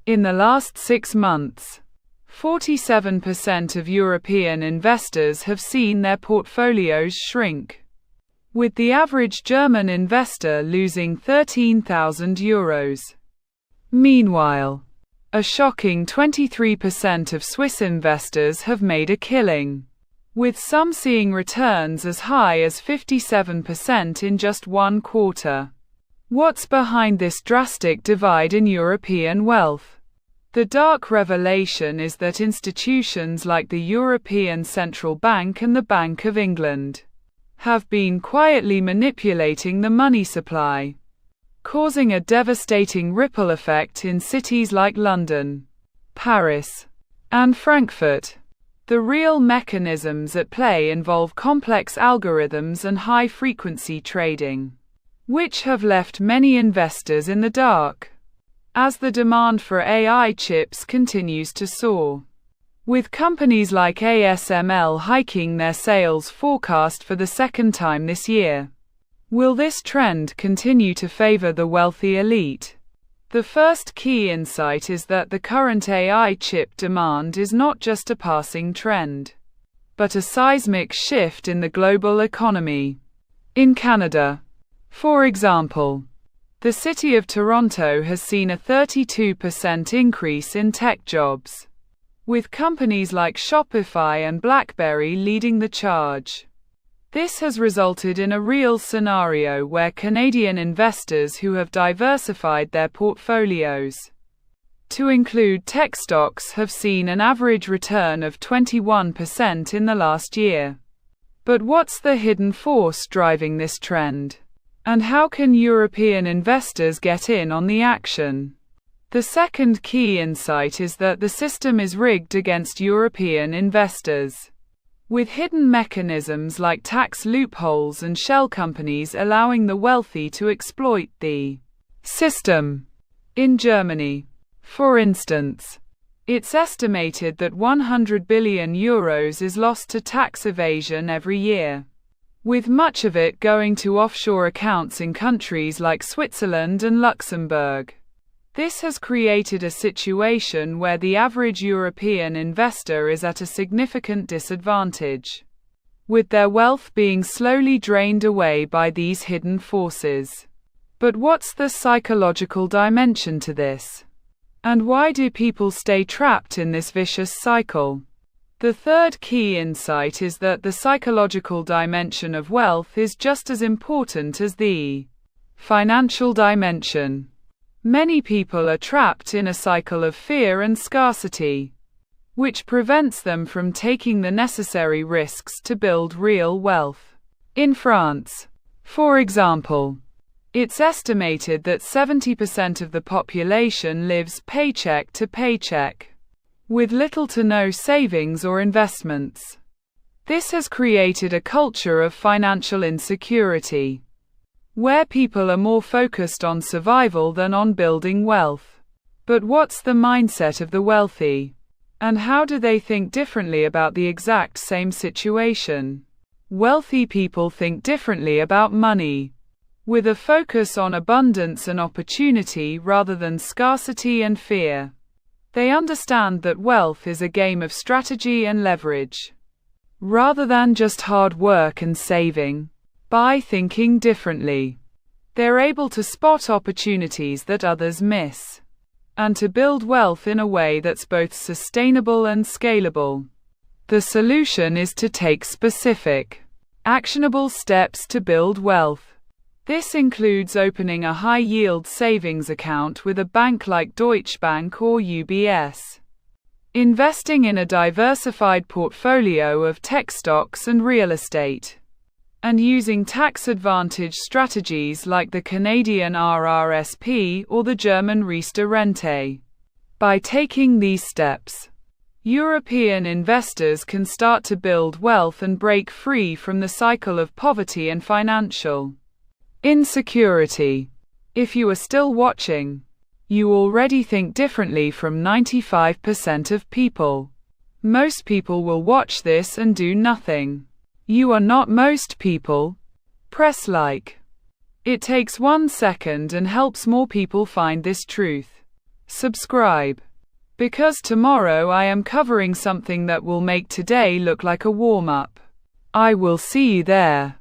In the last 6 months, 47% of European investors have seen their portfolios shrink, with the average German investor losing €13,000. Meanwhile, a shocking 23% of Swiss investors have made a killing, with some seeing returns as high as 57% in just 1 quarter. What's behind this drastic divide in European wealth? The dark revelation is that institutions like the European Central Bank and the Bank of England have been quietly manipulating the money supply, causing a devastating ripple effect in cities like London, Paris, and Frankfurt. The real mechanisms at play involve complex algorithms and high-frequency trading, which have left many investors in the dark, as the demand for AI chips continues to soar, with companies like ASML hiking their sales forecast for the second time this year. Will this trend continue to favor the wealthy elite? The first key insight is that the current AI chip demand is not just a passing trend, but a seismic shift in the global economy. In Canada, for example, the city of Toronto has seen a 32% increase in tech jobs, with companies like Shopify and BlackBerry leading the charge. This has resulted in a real scenario where Canadian investors who have diversified their portfolios to include tech stocks have seen an average return of 21% in the last year. But what's the hidden force driving this trend? And how can European investors get in on the action? The second key insight is that the system is rigged against European investors, with hidden mechanisms like tax loopholes and shell companies allowing the wealthy to exploit the system. In Germany, for instance, it's estimated that €100 billion is lost to tax evasion every year, with much of it going to offshore accounts in countries like Switzerland and Luxembourg. This has created a situation where the average European investor is at a significant disadvantage, with their wealth being slowly drained away by these hidden forces. But what's the psychological dimension to this? And why do people stay trapped in this vicious cycle? The third key insight is that the psychological dimension of wealth is just as important as the financial dimension. Many people are trapped in a cycle of fear and scarcity, which prevents them from taking the necessary risks to build real wealth. In France, for example, it's estimated that 70% of the population lives paycheck to paycheck, with little to no savings or investments. This has created a culture of financial insecurity, where people are more focused on survival than on building wealth. But what's the mindset of the wealthy? And how do they think differently about the exact same situation? Wealthy people think differently about money, with a focus on abundance and opportunity rather than scarcity and fear. They understand that wealth is a game of strategy and leverage, rather than just hard work and saving. By thinking differently, they're able to spot opportunities that others miss, and to build wealth in a way that's both sustainable and scalable. The solution is to take specific, actionable steps to build wealth. This includes opening a high-yield savings account with a bank like Deutsche Bank or UBS, investing in a diversified portfolio of tech stocks and real estate, and using tax-advantaged strategies like the Canadian RRSP or the German Riester-Rente. By taking these steps, European investors can start to build wealth and break free from the cycle of poverty and financial insecurity. If you are still watching, you already think differently from 95% of people. Most people will watch this and do nothing. You are not most people. Press like. It takes 1 second and helps more people find this truth. Subscribe. Because tomorrow I am covering something that will make today look like a warm-up. I will see you there.